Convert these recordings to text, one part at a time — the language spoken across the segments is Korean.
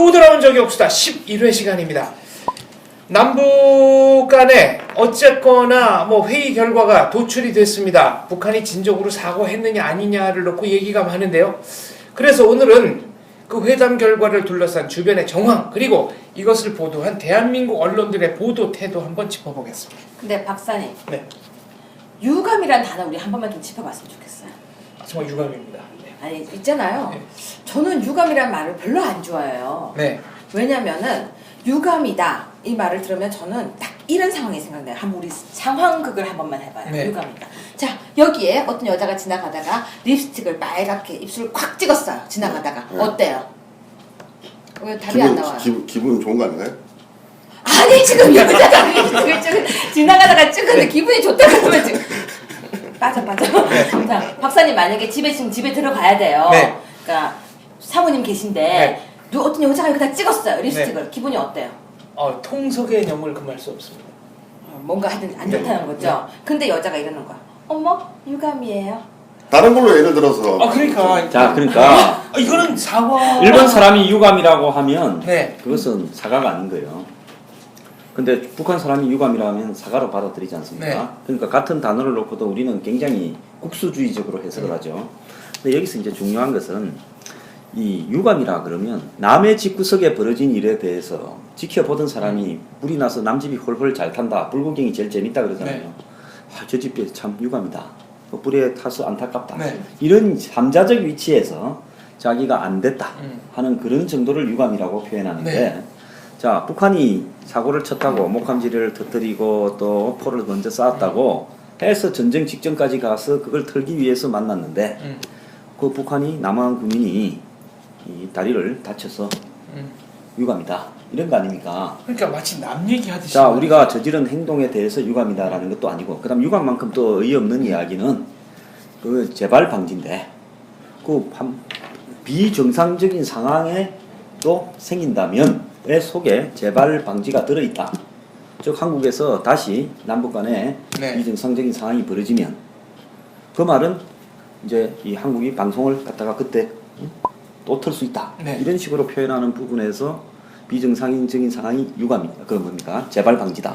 또 돌아온 적이 없수다 11회 시간입니다. 남북 간에 어쨌거나 뭐 회의 결과가 도출이 됐습니다. 북한이 진적으로 사과했느냐 아니냐를 놓고 얘기가 많은데요. 그래서 오늘은 그 회담 결과를 둘러싼 주변의 정황 그리고 이것을 보도한 대한민국 언론들의 보도 태도 한번 짚어보겠습니다. 근데 박사님, 네, 유감이란 단어 우리 한 번만 좀 짚어봤으면 좋겠어요. 정말 유감입니다. 네. 아니 있잖아요. 네. 저는 유감이란 말을 별로 안 좋아해요. 네. 왜냐면은 유감이다 이 말을 들으면 저는 딱 이런 상황이 생각나요. 한번 우리 상황극을 한 번만 해봐요. 네. 유감이다. 자, 여기에 어떤 여자가 지나가다가 립스틱을 빨갛게 입술을 꽉 찍었어요. 지나가다가 네. 어때요? 왜 답이 안 나와요? 기분 좋은 거 아닌가요? 아니 지금 여자가 립스틱을 지나가다가 찍었는데 기분이 좋다고 하면 지금 빠져. 자, 박사님 만약에 지금 집에 들어가야 돼요. 네. 그러니까 사모님 계신데 네. 어떤 여자가 여기다 찍었어요. 립스틱을. 네. 기분이 어때요? 통속의 영을 금할 수 없습니다. 뭔가 하여튼 안 좋다는 거죠. 근데 여자가 이러는 거야. 어머 유감이에요. 다른 걸로 예를 들어서 그러니까 자, 그러니까 이거는 사과. 일본 사람이 유감이라고 하면 네. 그것은 사과가 아닌 거예요. 근데 북한 사람이 유감이라면 사과로 받아들이지 않습니까? 네. 그러니까 같은 단어를 놓고도 우리는 굉장히 국수주의적으로 해석을 하죠. 근데 여기서 이제 중요한 것은 이 유감이라 그러면 남의 집구석에 벌어진 일에 대해서 지켜보던 사람이 불이 나서 남 집이 홀홀 잘 탄다. 불구경이 제일 재밌다 그러잖아요. 네. 저 집에 참 유감이다. 불에 타서 안타깝다. 네. 이런 잠자적 위치에서 자기가 안 됐다 하는 그런 정도를 유감이라고 표현하는데 네. 자, 북한이 사고를 쳤다고 목함지를 터뜨리고 또 포를 먼저 쌓았다고 해서 전쟁 직전까지 가서 그걸 털기 위해서 만났는데 그 북한이 남한 군인이 이 다리를 다쳐서 유감이다 이런 거 아닙니까? 그러니까 마치 남 얘기하듯이. 자, 우리가 저지른 행동에 대해서 유감이다라는 것도 아니고 그다음 유감만큼 또 어이없는 이야기는 그 재발 방지인데 그 비정상적인 상황에 또 생긴다면 왜 속에 재발 방지가 들어있다. 즉 한국에서 다시 남북 간에 네. 비정상적인 상황이 벌어지면 그 말은 이제 이 한국이 방송을 갖다가 그때 또 틀 수 있다. 네. 이런 식으로 표현하는 부분에서 비정상적인 상황이 유감이 그 뭡니까 재발 방지다.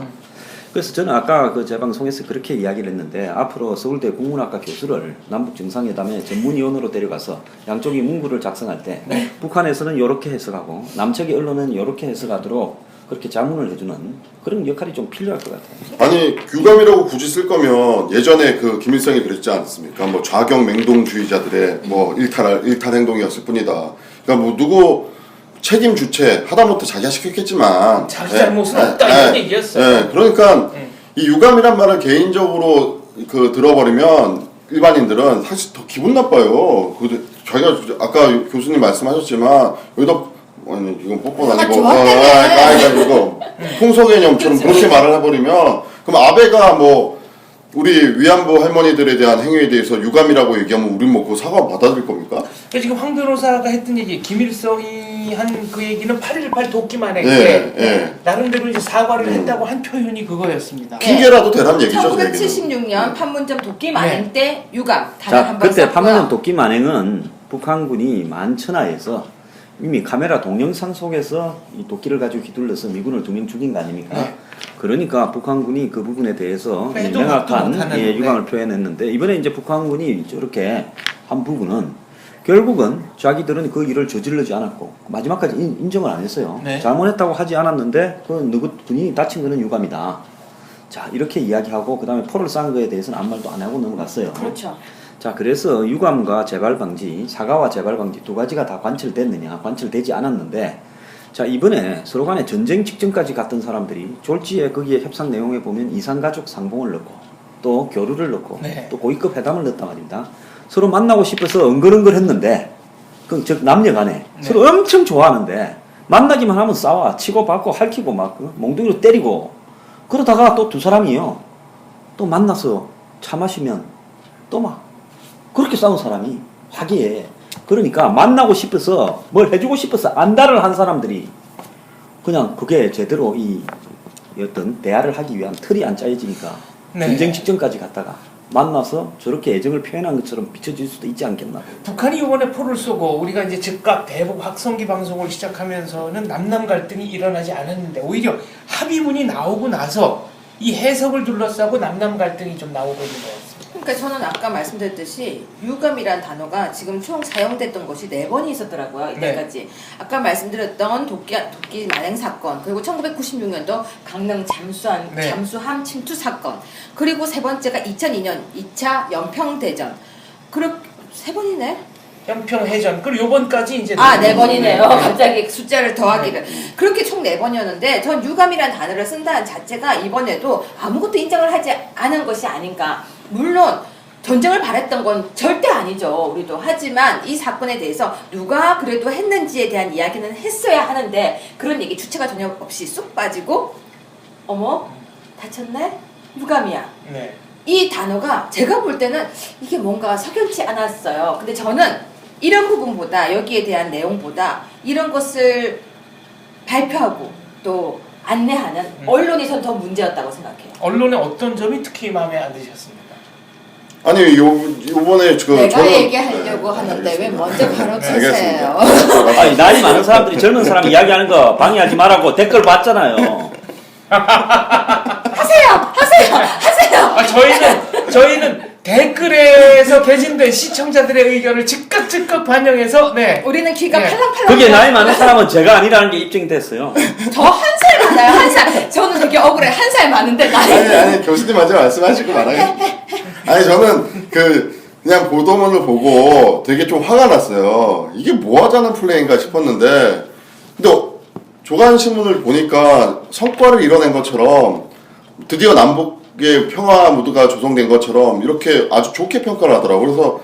그래서 저는 아까 그 제 방송에서 그렇게 이야기를 했는데 앞으로 서울대 국문학과 교수를 남북 정상회담에 전문위원으로 데려가서 양쪽이 문구를 작성할 때 네. 북한에서는 이렇게 해석하고 남측의 언론은 이렇게 해석하도록 그렇게 자문을 해주는 그런 역할이 좀 필요할 것 같아요. 아니 유감이라고 굳이 쓸 거면 예전에 그 김일성이 그랬지 않습니까? 뭐 좌경 맹동주의자들의 뭐 일탈 행동이었을 뿐이다. 그러니까 뭐 누구 책임 주체 하다못해 자기가 시켰겠지만 자기 잘못은 없다 이런 얘기였어요. 그러니까 이 유감이란 말을 개인적으로 그 들어버리면 일반인들은 사실 더 기분 나빠요. 그 자기가 아까 교수님 말씀하셨지만 여기다 아니 이건 뽀뽀 아니고 이거 풍소 개념처럼 그렇게 말을 해버리면 그럼 아베가 뭐 우리 위안부 할머니들에 대한 행위에 대해서 유감이라고 얘기하면 우린 뭐 그 사과 받아들일 겁니까? 그러니까 지금 황 변호사가 했던 얘기, 김일성이 한 그 얘기는 8.18 돕기 만행에 예. 나름대로 이제 사과를 했다고 한 표현이 그거였습니다. 핑계라도 대란 얘기죠, 저 얘기는. 1976년 판문점 도끼 만행 때 유감 단어 자, 한번 그때 썼고요. 판문점 도끼 만행은 북한군이 만천하에서 이미 카메라 동영상 속에서 이 도끼를 가지고 휘둘러서 미군을 2명 죽인 거 아닙니까? 네. 그러니까 북한군이 그 부분에 대해서 빼도 명확한 박도 못하는, 유감을 표현했는데 이번에 이제 북한군이 저렇게 한 부분은 결국은 자기들은 그 일을 저지르지 않았고 마지막까지 인정을 안 했어요. 네. 잘못했다고 하지 않았는데 그 누구 군인이 다친 거는 유감이다. 자, 이렇게 이야기하고 그 다음에 포를 싼 거에 대해서는 아무 말도 안 하고 넘어갔어요. 그렇죠. 자, 그래서 유감과 재발 방지, 사과와 재발 방지 두 가지가 다 관철됐느냐, 관철되지 않았는데, 자, 이번에 서로 간에 전쟁 직전까지 갔던 사람들이 졸지에 거기에 협상 내용에 보면 이산가족 상봉을 넣고, 또 교류를 넣고, 네. 또 고위급 회담을 넣었단 말입니다. 서로 만나고 싶어서 은근은근 했는데, 즉 남녀 간에 서로 엄청 좋아하는데, 만나기만 하면 싸워, 치고 받고 핥히고 막 몽둥이로 때리고, 그러다가 또 두 사람이요, 또 만나서 차 마시면 또 막 그렇게 싸운 사람이 화기에 그러니까 만나고 싶어서 뭘 해주고 싶어서 안달을 한 사람들이 그냥 그게 제대로 이 어떤 대화를 하기 위한 틀이 안 짜여지니까 네. 전쟁 직전까지 갔다가 만나서 저렇게 애정을 표현한 것처럼 비춰질 수도 있지 않겠나. 북한이 이번에 포를 쏘고 우리가 이제 즉각 대북 확성기 방송을 시작하면서는 남남 갈등이 일어나지 않았는데 오히려 합의문이 나오고 나서 이 해석을 둘러싸고 남남 갈등이 좀 나오고 있는 것 같습니다. 그러니까 저는 아까 말씀드렸듯이 유감이란 단어가 지금 총 사용됐던 것이 4번이 있었더라고요. 이때까지. 아까 말씀드렸던 도끼 난행 사건, 그리고 1996년도 강릉 잠수함 침투 사건, 그리고 세 번째가 2002년 2차 연평대전. 그리고 3번이네? 연평해전 그리고 요번까지 이제 4번이네요. 갑자기 숫자를 더하기를. 그렇게 총 4번이었는데 전 유감이라는 단어를 쓴다는 자체가 이번에도 아무것도 인정을 하지 않은 것이 아닌가. 물론 전쟁을 바랬던 건 절대 아니죠. 우리도. 하지만 이 사건에 대해서 누가 그래도 했는지에 대한 이야기는 했어야 하는데 그런 얘기 주체가 전혀 없이 쑥 빠지고 어머 다쳤네? 유감이야. 네. 이 단어가 제가 볼 때는 이게 뭔가 석연치 않았어요. 근데 저는 이런 부분보다 여기에 대한 내용보다 이런 것을 발표하고 또 안내하는 언론이 전 더 문제였다고 생각해요. 언론의 어떤 점이 특히 마음에 안 드셨습니까? 아니 요번에 내가 얘기하려고 하는데 왜 알겠습니다. 먼저 바로 네, 치세요. 알겠습니다. 아니 나이 많은 사람들이 젊은 사람 이야기하는 거 방해하지 말라고 댓글 봤잖아요. 하세요. 저희는 댓글에서 개진된 시청자들의 의견을 즉각 반영해서 우리는 귀가 네. 팔랑팔랑. 그게 나이 많은 사람은 제가 아니라는 게 입증이 됐어요. 저 한 살 많아요. 한 살. 저는 되게 억울해. 한 살 많은데 나이. 아니 교수님 먼저 말씀하시고 말하겠습니다. 아니 저는 그냥 보도문을 보고 되게 좀 화가 났어요. 이게 뭐 하자는 플레이인가 싶었는데 근데 조간 신문을 보니까 성과를 이뤄낸 것처럼 드디어 남북의 평화 무드가 조성된 것처럼 이렇게 아주 좋게 평가를 하더라고요.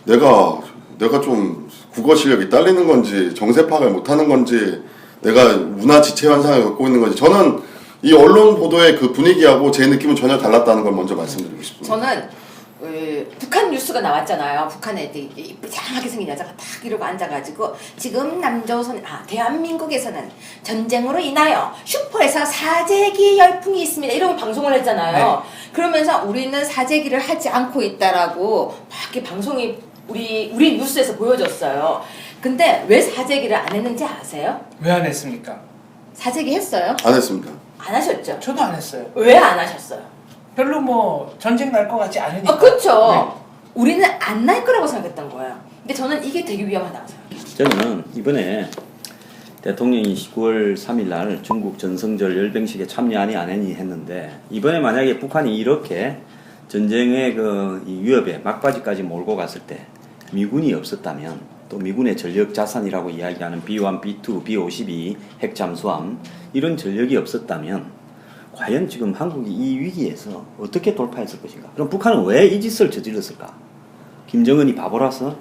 그래서 내가 좀 국어 실력이 딸리는 건지 정세 파악을 못하는 건지 내가 문화 지체 현상을 겪고 있는 건지 저는 이 언론 보도의 그 분위기하고 제 느낌은 전혀 달랐다는 걸 먼저 말씀드리고 싶습니다. 저는 북한 뉴스가 나왔잖아요. 북한에 이쁘장하게 생긴 여자가 딱 이러고 앉아가지고 지금 대한민국에서는 전쟁으로 인하여 슈퍼에서 사재기 열풍이 있습니다. 이런 방송을 했잖아요. 네. 그러면서 우리는 사재기를 하지 않고 있다라고 막 이렇게 방송이 우리 뉴스에서 보여줬어요. 근데 왜 사재기를 안 했는지 아세요? 왜 안 했습니까? 사재기 했어요? 안 했습니다. 안 하셨죠? 저도 안 했어요. 왜 안 하셨어요? 별로 뭐 전쟁 날 것 같지 않으니까. 그렇죠. 우리는 안 날 거라고 생각했던 거예요. 근데 저는 이게 되게 위험하다고 생각해요. 저는 이번에 대통령이 9월 3일 날 중국 전성절 열병식에 참여하니 안 하니 했는데 이번에 만약에 북한이 이렇게 전쟁의 이 위협에 막바지까지 몰고 갔을 때 미군이 없었다면 또 미군의 전력 자산이라고 이야기하는 B1, B2, B52 핵 잠수함 이런 전력이 없었다면 과연 지금 한국이 이 위기에서 어떻게 돌파했을 것인가? 그럼 북한은 왜 이 짓을 저질렀을까? 김정은이 바보라서?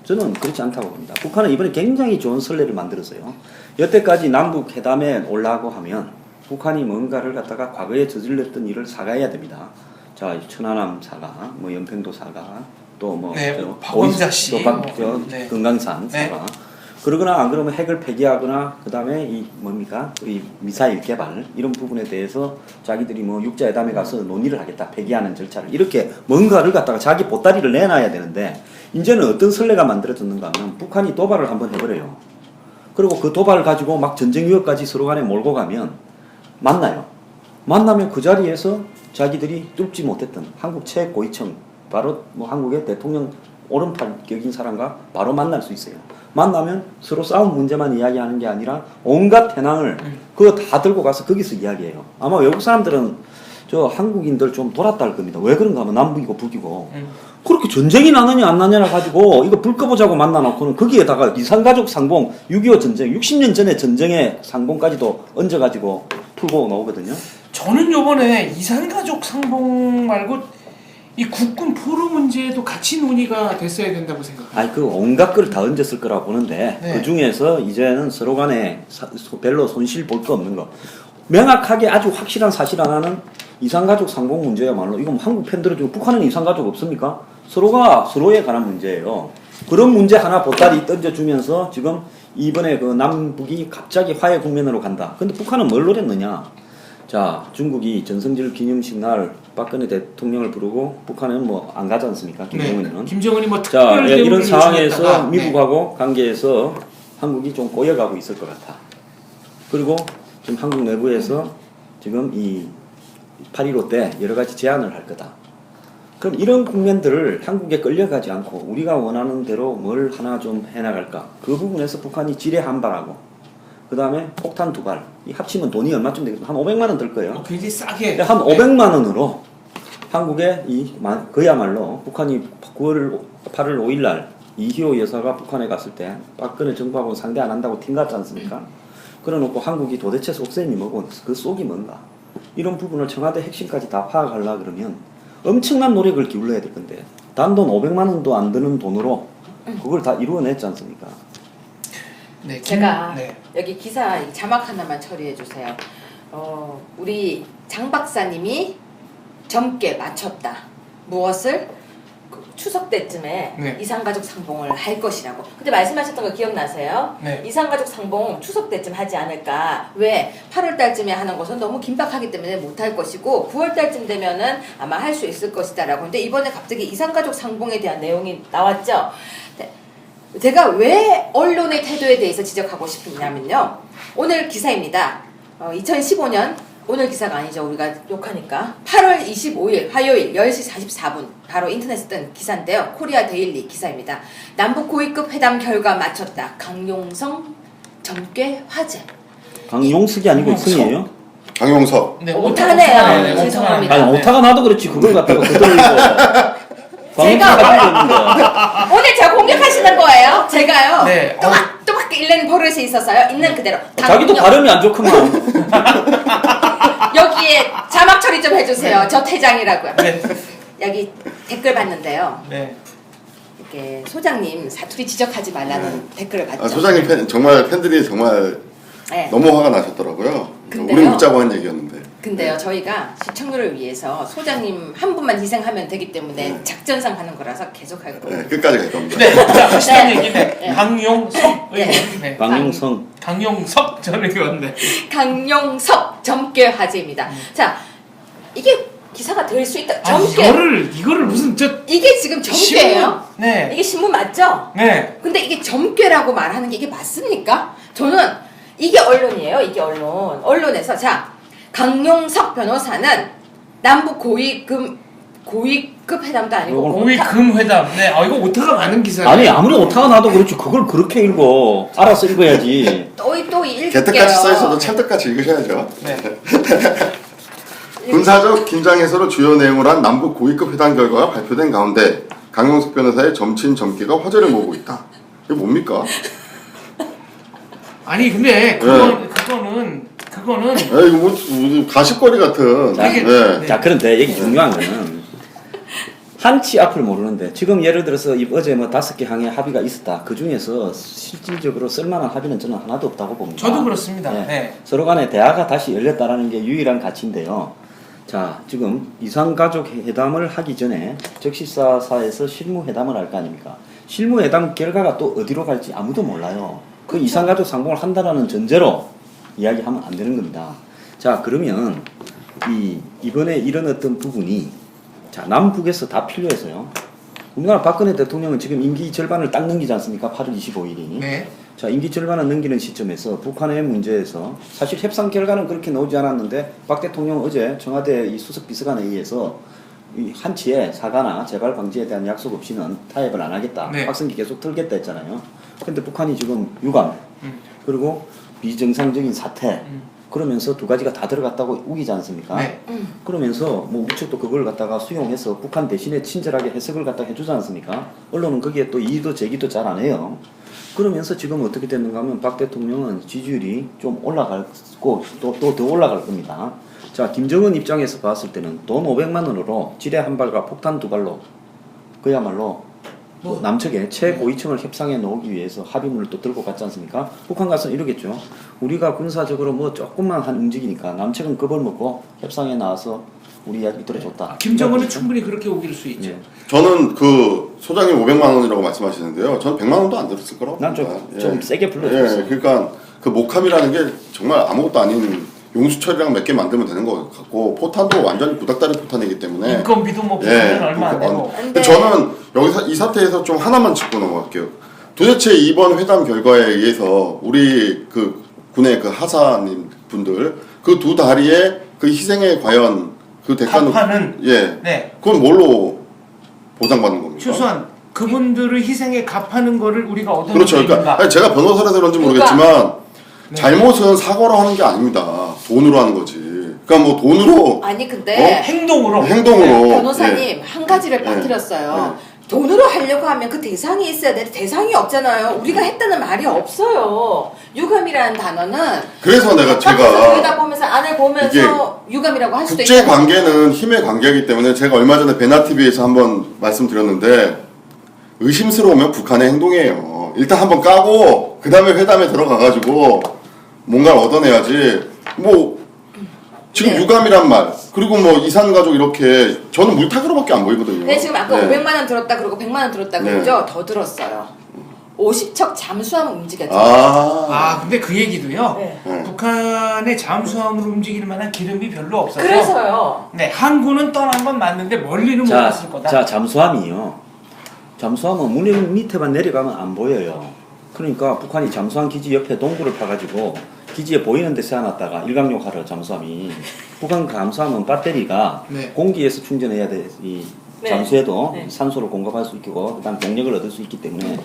저는 그렇지 않다고 봅니다. 북한은 이번에 굉장히 좋은 선례를 만들었어요. 여태까지 남북 회담에 올라가고 하면 북한이 뭔가를 갖다가 과거에 저질렀던 일을 사과해야 됩니다. 자, 천안함 사과, 뭐 연평도 사과, 또 뭐 박원자 씨, 또 금강산 사과. 그러거나 안 그러면 핵을 폐기하거나 그다음에 이 미사일 개발 이런 부분에 대해서 자기들이 뭐 육자회담에 가서 논의를 하겠다. 폐기하는 절차를 이렇게 뭔가를 갖다가 자기 보따리를 내놔야 되는데 이제는 어떤 선례가 만들어졌는가 하면 북한이 도발을 한번 해버려요. 그리고 그 도발을 가지고 막 전쟁 위협까지 서로 간에 몰고 가면 만나요. 만나면 그 자리에서 자기들이 뚫지 못했던 한국 최고위층 바로 뭐 한국의 대통령 오른팔 격인 사람과 바로 만날 수 있어요. 만나면 서로 싸움 문제만 이야기하는 게 아니라 온갖 현황을 그거 다 들고 가서 거기서 이야기해요. 아마 외국 사람들은 저 한국인들 좀 돌았다 할 겁니다. 왜 그런가 하면 남북이고 북이고 그렇게 전쟁이 나느냐 안 나느냐 가지고 이거 불 꺼보자고 만나놓고는 거기에다가 이산가족 상봉 6.25 전쟁 60년 전에 전쟁의 상봉까지도 얹어가지고 풀고 나오거든요. 저는 요번에 이산가족 상봉 말고 이 국군 포로 문제도 같이 논의가 됐어야 된다고 생각합니다. 아니 그 온갖 걸 다 얹었을 거라고 보는데 네. 그 중에서 이제는 서로 간에 별로 손실 볼 거 없는 거 명확하게 아주 확실한 사실 하나는 이산가족 상봉 문제야말로 이건 한국 팬들은 지금 북한은 이산가족 없습니까? 서로가 서로에 관한 문제예요. 그런 문제 하나 보따리 던져주면서 지금 이번에 그 남북이 갑자기 화해 국면으로 간다. 근데 북한은 뭘 노렸느냐? 자, 중국이 전성질 기념식 날 박근혜 대통령을 부르고 북한은 뭐 안 가지 않습니까? 김정은은. 네. 김정은이 뭐 자, 특별 예, 이런 대우를 상황에서 요청했다가, 미국하고 관계에서 한국이 좀 꼬여가고 있을 것 같아. 그리고 지금 한국 내부에서 지금 이 8.15 때 여러 가지 제안을 할 거다. 그럼 이런 국면들을 한국에 끌려가지 않고 우리가 원하는 대로 뭘 하나 좀 해나갈까? 그 부분에서 북한이 지뢰 한 발하고 그 다음에 폭탄 두 발. 이 합치면 돈이 얼마쯤 되겠어? 한 500만 원 들 거예요. 굉장히 싸게 한 500만 원으로 한국에 그야말로 북한이 8월 5일 날 이희호 여사가 북한에 갔을 때 박근혜 정부하고 상대 안 한다고 팀 같지 않습니까? 그래놓고 한국이 도대체 속셈이 뭐고 그 속이 뭔가 이런 부분을 청와대 핵심까지 다 파악하려 그러면 엄청난 노력을 기울여야 될 건데 단돈 500만 원도 안 드는 돈으로 그걸 다 이루어냈지 않습니까? 네, 제가 네. 여기 기사 자막 하나만 처리해 주세요. 우리 장 박사님이 젊게 맞췄다. 무엇을? 그 추석 때쯤에 네. 이산가족 상봉을 할 것이라고. 그때 말씀하셨던 거 기억나세요? 네. 이산가족 상봉 추석 때쯤 하지 않을까. 왜? 8월 달쯤에 하는 것은 너무 긴박하기 때문에 못 할 것이고 9월 달쯤 되면은 아마 할 수 있을 것이다라고. 근데 이번에 갑자기 이산가족 상봉에 대한 내용이 나왔죠. 제가 왜 언론의 태도에 대해서 지적하고 싶냐면요. 오늘 기사입니다. 2015년 오늘 기사가 아니죠. 우리가 욕하니까 8월 25일 화요일 10시 44분 바로 인터넷에 뜬 기사인데요. 코리아 데일리 기사입니다. 남북 고위급 회담 결과 맞췄다. 강용성 점괘 화제. 강용석이 아니고 강용석. 승이에요? 강용석. 네, 오타네요. 네, 네, 죄송합니다. 아니 오타가 나도 그렇지 그걸 갖다가 그대로 제가 오늘 제가 공격하시는 거예요. 제가요. 네. 또박 일는 버릇이 있었어요. 있는 그대로. 자기도 강용- 발음이 안 좋구만. 여기에 자막 처리 좀 해주세요. 네. 저 퇴장이라고요. 네. 여기 댓글 봤는데요. 네. 이렇게 소장님 사투리 지적하지 말라는 댓글을 봤죠. 소장님 정말 팬들이 정말 네. 너무 화가 나셨더라고요. 근데요. 우리 묻자고 한 얘기였는데. 근데요, 저희가 시청률을 위해서 소장님 한 분만 희생하면 되기 때문에 작전상 하는 거라서 계속 할 거예요. 네, 끝까지 갈 겁니다. 네. 자, 비슷한 네. 얘기네. 네. 강용석 네. 의원. 네. 강용성. 강용석 전 의원네. 강용석 점괘 화제입니다. 자, 이게 기사가 될 수 있다. 아, 점괘. 이거를 무슨 이게 지금 점괘예요? 신문. 네. 이게 신문 맞죠? 네. 근데 이게 점괘라고 말하는 게 이게 맞습니까? 저는 이게 언론이에요. 이게 언론. 언론에서 자 강용석 변호사는 남북 고위급 회담도 아니고 고위 금회담. 네. 이거 오타가 많은 기사네. 아니 아무리 오타가 나도 그렇지 그걸 그렇게 읽어. 알아서 읽어야지. 또 읽을게요. 개떡같이 써있어도 찰떡같이 읽으셔야죠. 네. 군사적 긴장 해소로 주요 내용을 한 남북 고위급 회담 결과가 발표된 가운데 강용석 변호사의 점친 점괘가 화제를 모으고 있다. 이게 뭡니까? 아니 근데 그거는 이거 뭐 가십거리 같은. 자, 네. 자 그런데 여기 중요한 거는 한치 앞을 모르는데 지금 예를 들어서 어제 뭐 5개 항에 합의가 있었다. 그 중에서 실질적으로 쓸만한 합의는 저는 하나도 없다고 봅니다. 저도 그렇습니다. 네. 네. 서로 간에 대화가 다시 열렸다라는 게 유일한 가치인데요. 자, 지금 이산가족 회담을 하기 전에 적시사에서 실무회담을 할 거 아닙니까? 실무회담 결과가 또 어디로 갈지 아무도 몰라요. 그 이산가족 상봉을 한다라는 전제로 이야기하면 안 되는 겁니다. 자, 그러면 이번에 이런 어떤 부분이 자, 남북에서 다 필요해서요. 우리나라 박근혜 대통령은 지금 임기 절반을 딱 넘기지 않습니까? 8월 25일이. 네. 자, 임기 절반을 넘기는 시점에서 북한의 문제에서 사실 협상 결과는 그렇게 나오지 않았는데 박 대통령 어제 청와대 이 수석 비서관에 의해서 이 한치의 사과나 재발 방지에 대한 약속 없이는 타협을 안 하겠다. 네. 확성기 계속 틀겠다 했잖아요. 근데 북한이 지금 유감 그리고 비정상적인 사태 그러면서 두 가지가 다 들어갔다고 우기지 않습니까? 네. 그러면서 뭐 우측도 그걸 갖다가 수용해서 북한 대신에 친절하게 해석을 갖다 해주지 않습니까? 언론은 거기에 또 이의도 제기도 잘 안 해요. 그러면서 지금 어떻게 됐는가 하면 박 대통령은 지지율이 좀 올라갔고 또 더 올라갈 겁니다. 자, 김정은 입장에서 봤을 때는 돈 500만 원으로 지뢰 한 발과 폭탄 두 발로 그야말로 남측에 최고위층을 협상해 놓기 위해서 합의문을 또 들고 갔지 않습니까? 북한 가서는 이러겠죠. 우리가 군사적으로 뭐 조금만 한 움직이니까 남측은 겁을 먹고 협상에 나와서 우리 이야기 들어줬다. 김정은은 충분히 그렇게 우길 수 있죠. 예. 저는 그 소장님 500만 원이라고 말씀하시는데요. 저는 100만 원도 안 들었을 거라고 난 봅니다. 좀 세게 불러줬어. 그러니까 그 목함이라는 게 정말 아무것도 아닌 용수철이랑 몇 개 만들면 되는 것 같고 포탄도 완전히 구닥다리 포탄이기 때문에 인건비도 뭐 비싸면 얼마 안 되고. 근데 저는 여기서 이 사태에서 좀 하나만 짚고 넘어갈게요. 도대체 이번 회담 결과에 의해서 우리 그 군의 그 하사님 분들 그 두 다리의 그 희생에 과연 그 대가는 갚아는 예, 네. 그건 뭘로 보장받는 겁니까? 최소한 그분들을 희생에 갚하는 거를 우리가 얻어내는 그렇죠. 그러니까 아니, 제가 변호사라서 그런지 모르겠지만 네. 잘못은 사고로 하는 게 아닙니다. 돈으로 하는 거지. 그러니까 뭐 돈으로 아니 근데 행동으로 행동으로 변호사님 예. 한 가지를 예. 빠뜨렸어요. 돈으로 하려고 하면 그 대상이 있어야 되는데 대상이 없잖아요. 우리가 했다는 말이 없어요. 유감이라는 단어는 그래서 내가 제가 제가 보면서 안을 보면서 유감이라고 할 수도 국제 있고 관계는 힘의 관계이기 때문에 제가 얼마 전에 베나TV에서 한번 말씀드렸는데 의심스러우면 북한의 행동이에요. 일단 한번 까고 그 다음에 회담에 들어가가지고 뭔가를 얻어내야지. 뭐 지금 네. 유감이란 말 그리고 뭐 이산가족 이렇게 저는 물타기로밖에 안 보이거든요. 네, 지금 아까 네. 500만 원 들었다 그러고 100만 원 들었다 네. 그러죠? 더 들었어요. 50척 잠수함 움직였죠. 아 근데 그 얘기도요. 네. 네. 북한의 잠수함으로 움직일 만한 기름이 별로 없어서 그래서요. 네, 항구는 떠난 건 맞는데 멀리는 못 갔을 거다. 자, 잠수함이요. 잠수함은 물 밑에만 내려가면 안 보여요. 그러니까 북한이 잠수함 기지 옆에 동굴을 파가지고 기지에 보이는 데 세워놨다가 일광욕하러 잠수함이 북한 잠수함은 배터리가 네. 공기에서 충전해야 돼. 이 네. 잠수해도 네. 산소를 공급할 수 있고 그다음 동력을 얻을 수 있기 때문에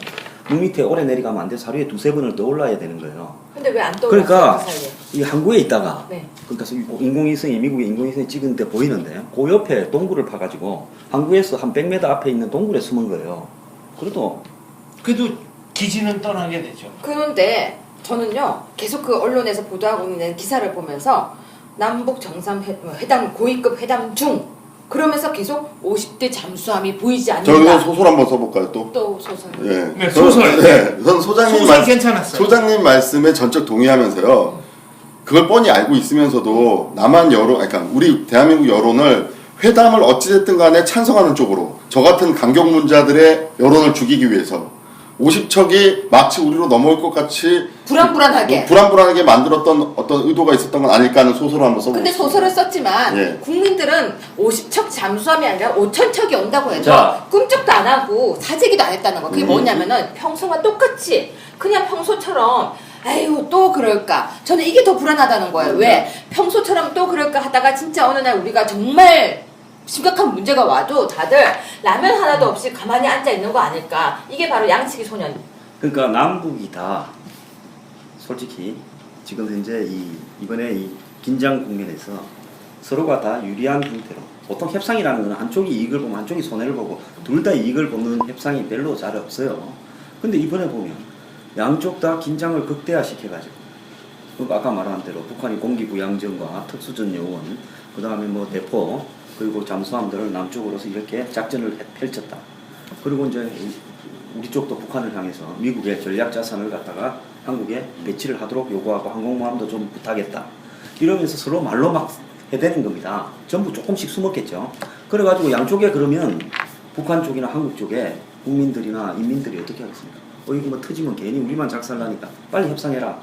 물 밑에 오래 내려가면 안 돼. 하루에 두세 번을 떠올라야 되는 거예요. 근데 왜 안 떠올랐어요? 그러니까 그 사이에? 이 항구에 있다가 네. 그러니까 인공위성이 미국의 인공위성이 찍은데 보이는데 그 옆에 동굴을 파가지고 항구에서 한 100m 앞에 있는 동굴에 숨은 거예요. 그래도 그래도 기지는 떠나게 되죠. 그런데 저는요 계속 그 언론에서 보도하고 있는 기사를 보면서 남북 정상회담 고위급 회담 중 그러면서 계속 50대 잠수함이 보이지 저 이거 않는다. 소설 한번 써볼까요 또? 또 소설. 예. 네, 소설. 네. 전 소장님 소설 괜찮았어요. 소장님 말씀에 전적 동의하면서요. 그걸 뻔히 알고 있으면서도 남한 여론, 그러니까 우리 대한민국 여론을 회담을 어찌됐든 간에 찬성하는 쪽으로 저 같은 강경문자들의 여론을 죽이기 위해서 50척이 마치 우리로 넘어올 것 같이 불안불안하게 만들었던 어떤 의도가 있었던 건 아닐까 하는 소설을 한번 써보겠습니다. 근데 소설을 썼지만 예. 국민들은 50척 잠수함이 아니라 5,000척이 온다고 해도 자. 꿈쩍도 안 하고 사재기도 안 했다는 거. 그게 뭐냐면은 평소와 똑같이 그냥 평소처럼 아유 또 그럴까. 저는 이게 더 불안하다는 거예요. 왜? 평소처럼 또 그럴까 하다가 진짜 어느 날 우리가 정말 심각한 문제가 와도 다들 라면 하나도 없이 가만히 앉아 있는 거 아닐까. 이게 바로 양치기 소년. 그러니까 남북이 다 솔직히 지금 현재 이번에 이 긴장 국면에서 서로가 다 유리한 형태로 보통 협상이라는 건 한쪽이 이익을 보면 한쪽이 손해를 보고 둘 다 이익을 보는 협상이 별로 잘 없어요. 근데 이번에 보면 양쪽 다 긴장을 극대화시켜가지고 아까 말한 대로 북한이 공기부양전과 특수전 요원 그 다음에 뭐 대포 그리고 잠수함들을 남쪽으로서 이렇게 작전을 펼쳤다. 그리고 이제 우리 쪽도 북한을 향해서 미국의 전략 자산을 갖다가 한국에 배치를 하도록 요구하고 항공모함도 좀 부탁했다. 이러면서 서로 말로 막 해대는 겁니다. 전부 조금씩 숨었겠죠. 그래가지고 양쪽에 그러면 북한 쪽이나 한국 쪽에 국민들이나 인민들이 어떻게 하겠습니까? 이거 뭐 터지면 괜히 우리만 작살나니까 빨리 협상해라.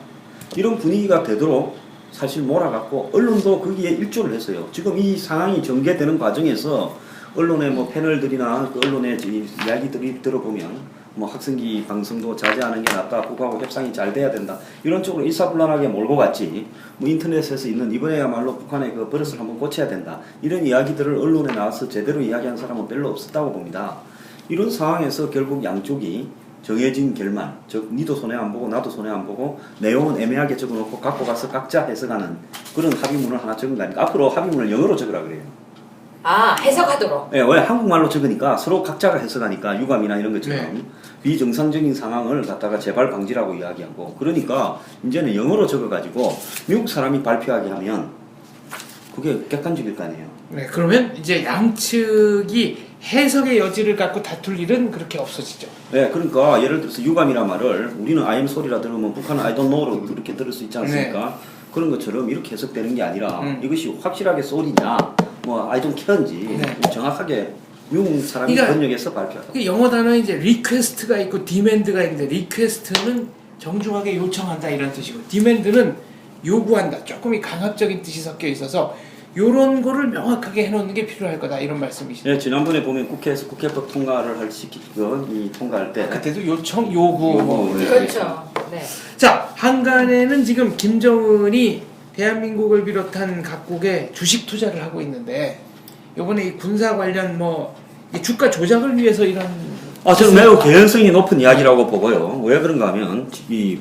이런 분위기가 되도록 사실 몰아갔고 언론도 거기에 일조를 했어요. 지금 이 상황이 전개되는 과정에서 언론의 뭐 패널들이나 그 언론의 이야기들이 들어보면 뭐 학생기 방송도 자제하는 게 낫다. 북하고 협상이 잘 돼야 된다. 이런 쪽으로 일사불란하게 몰고 갔지. 뭐 인터넷에서 있는 이번에야말로 북한의 그 버릇을 한번 고쳐야 된다. 이런 이야기들을 언론에 나와서 제대로 이야기한 사람은 별로 없었다고 봅니다. 이런 상황에서 결국 양쪽이 정해진 결말, 즉 니도 손해 안 보고 나도 손해 안 보고 내용은 애매하게 적어놓고 갖고 가서 각자 해석하는 그런 합의문을 하나 적은 거 아닙니까? 앞으로 합의문을 영어로 적으라 그래요. 아 해석하도록. 예, 왜 한국말로 적으니까 서로 각자가 해석하니까 유감이나 이런 것처럼 비정상적인 상황을 갖다가 재발 방지라고 이야기하고 그러니까 이제는 영어로 적어가지고 미국 사람이 발표하게 하면 그게 객관적일 거 아니에요. 네, 그러면 이제 양측이 해석의 여지를 갖고 다툴 일은 그렇게 없어지죠. 네, 그러니까 예를 들어서 유감이란 말을 우리는 I am sorry라 들으면 북한은 I don't know로 그렇게 들을 수 있지 않습니까? 그런 것처럼 이렇게 해석되는 게 아니라 이것이 확실하게 sorry냐, 뭐 I don't care인지 정확하게 미국 사람이 번역해서 발표하다. 영어 단어에 이제 request가 있고 demand가 있는데 request는 정중하게 요청한다 이런 뜻이고 demand는 요구한다. 조금이 강압적인 뜻이 섞여 있어서 요런 거를 명확하게 해놓는 게 필요할 거다 이런 말씀이시죠. 네, 지난번에 보면 국회에서 국회법 통과를 이 통과할 때 그때도 요청, 요구 뭐. 네. 그렇죠. 네. 자, 한간에는 지금 김정은이 대한민국을 비롯한 각국에 주식 투자를 하고 있는데 요번에 이 군사 관련 뭐 이 주가 조작을 위해서 이런 저는 매우 개연성이 높은 이야기라고 보고요. 왜 그런가 하면 이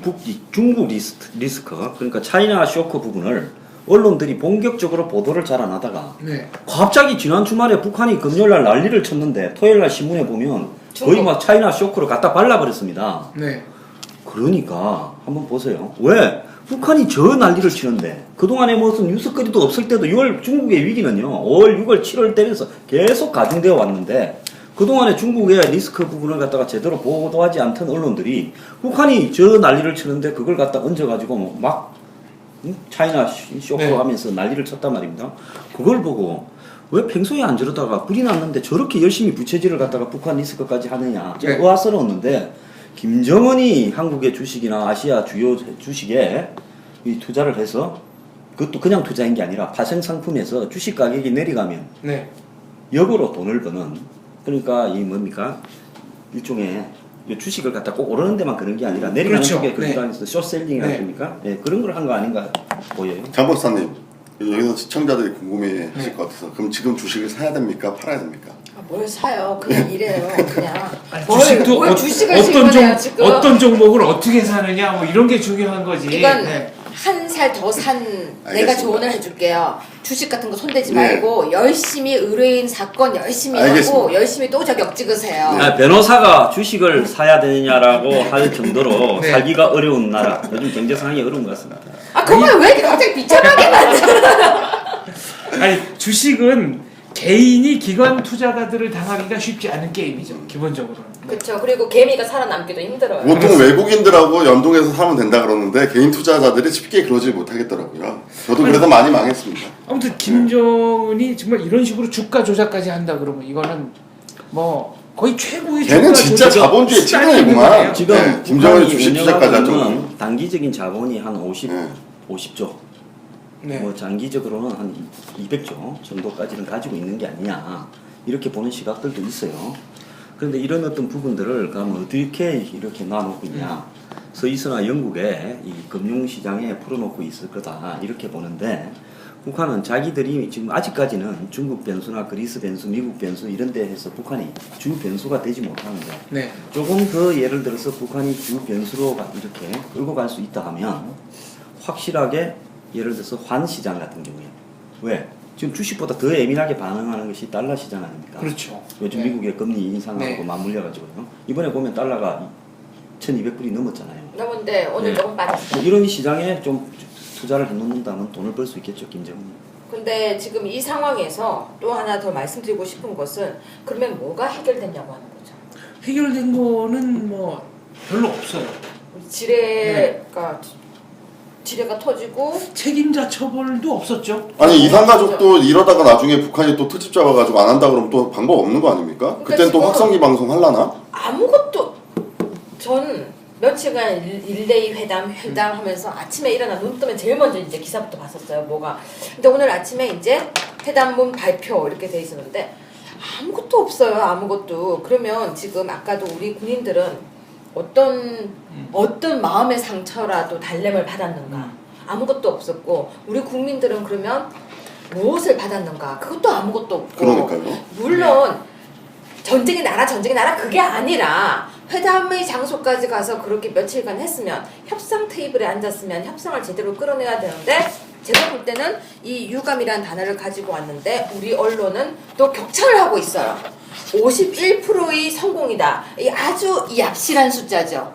중국 리스크 그러니까 차이나 쇼크 부분을 언론들이 본격적으로 보도를 잘 안 하다가 네. 갑자기 지난 주말에 북한이 금요일날 난리를 쳤는데 토요일날 신문에 보면 거의 막 차이나 쇼크를 갖다 발라버렸습니다. 네. 그러니까 한번 보세요. 왜 북한이 저 난리를 치는데 그동안에 무슨 뉴스거리도 없을 때도 6월 중국의 위기는요 5월, 6월, 7월 때면서 계속 가중되어 왔는데 그동안에 중국의 리스크 부분을 갖다가 제대로 보도하지 않던 언론들이 북한이 저 난리를 치는데 그걸 갖다 얹어가지고 막 차이나 쇼크 네. 하면서 난리를 쳤단 말입니다. 그걸 보고 왜 평소에 안 저러다가 불이 났는데 저렇게 열심히 부채질을 갖다가 북한 리스크까지 하느냐 제가 네. 의아스러웠는데 김정은이 한국의 주식이나 아시아 주요 주식에 이 투자를 해서 그것도 그냥 투자한 게 아니라 파생 상품에서 주식 가격이 내려가면 네. 역으로 돈을 버는 그러니까 이 뭡니까 일종의 이 주식을 갖다 꼭 오르는 데만 그런 게 아니라 내려가는 그렇죠. 쪽에 그 네. 기간에서 숏셀링이라 네. 합니까? 예, 그런 걸 한 거 아닌가 보여요. 장 박사님 여기서 시청자들이 궁금해 하실 네. 것 같아서 그럼 지금 주식을 사야 됩니까? 팔아야 됩니까? 뭘 사요? 그냥 이래요. 그냥. 아니, 뭘, 주식도 뭘 주식을 어떤 지금 지금. 어떤 종목을 어떻게 사느냐 뭐 이런 게 중요한 거지. 이건 네. 한 살 더 산 내가 알겠습니다. 조언을 해줄게요. 주식 같은 거 손대지 네. 말고 열심히 의뢰인 사건 열심히 알겠습니다. 하고 열심히 또 저격 찍으세요. 변호사가 주식을 사야 되느냐라고 할 정도로 네. 살기가 어려운 나라 요즘 경제 상황이 어려운 것 같습니다. 아 그걸 왜 이렇게 갑자기 비참하게 만들어? 아니 주식은 개인이 기관 투자가들을 당하기가 쉽지 않은 게임이죠. 기본적으로는. 그렇죠. 그리고 개미가 살아남기도 힘들어요. 보통 외국인들하고 연동해서 사면 된다 그러는데 개인 투자자들이 쉽게 그러지 못하겠더라고요. 저도 그래서 많이 망했습니다. 아무튼 김정은이 정말 이런 식으로 주가 조작까지 한다 그러면 이거는 뭐 거의 최고의 걔는 주가 진짜 조작 자본주의 수단이 찐이구만. 있는 거예요. 지금 네, 김정은이 북한이 주식 투자까지 할 운영하고 정도는. 있는 단기적인 자본이 한 50, 네. 50조 네. 뭐 장기적으로는 한 200조 정도까지는 가지고 있는 게 아니냐 이렇게 보는 시각들도 있어요. 그런데 이런 어떤 부분들을 그럼 어떻게 이렇게 놔놓고 있냐 스위스나 영국의 이 금융시장에 풀어놓고 있을 거다 이렇게 보는데 북한은 자기들이 지금 아직까지는 중국 변수나 그리스 변수, 미국 변수 이런 데에서 북한이 주 변수가 되지 못하는데 네. 조금 더 예를 들어서 북한이 주 변수로 이렇게 끌고 갈 수 있다 하면 확실하게 예를 들어서 환 시장 같은 경우에 왜 지금 주식보다 더 예민하게 반응하는 것이 달러 시장 아닙니까? 그렇죠. 요즘 네. 미국의 금리 인상하고 네. 맞물려가지고요. 이번에 보면 달러가 1,200불이 넘었잖아요. 넘은데 오늘 네. 조금 빠졌어. 이런 시장에 좀 투자를 해놓는다면 돈을 벌 수 있겠죠, 김정은이. 근데 지금 이 상황에서 또 하나 더 말씀드리고 싶은 것은 그러면 뭐가 해결됐냐고 하는 거죠. 해결된 거는 뭐 별로 없어요. 우리 지뢰가 지뢰가 터지고 책임자 처벌도 없었죠. 아니 이산가족도 이러다가 나중에 북한이 또 특집 잡아가지고 안 한다 그러면 또 방법 없는 거 아닙니까? 그러니까 그땐 또 지금 확성기 방송 할라나? 아무것도 전 며칠간 일대이 회담 하면서 아침에 일어나 눈 뜨면 제일 먼저 이제 기사부터 봤었어요. 뭐가. 근데 오늘 아침에 이제 회담문 발표 이렇게 돼 있었는데 아무것도 없어요. 아무것도. 그러면 지금 아까도 우리 군인들은 어떤 마음의 상처라도 달램을 받았는가? 아무것도 없었고 우리 국민들은 그러면 무엇을 받았는가? 그것도 아무것도 없고. 그러니까요. 물론 전쟁의 나라 그게 아니라 회담의 장소까지 가서 그렇게 며칠간 했으면 협상 테이블에 앉았으면 협상을 제대로 끌어내야 되는데 제가 볼 때는 이 유감이라는 단어를 가지고 왔는데 우리 언론은 또 격차를 하고 있어요. 51%의 성공이다. 이 아주 얍실한 숫자죠.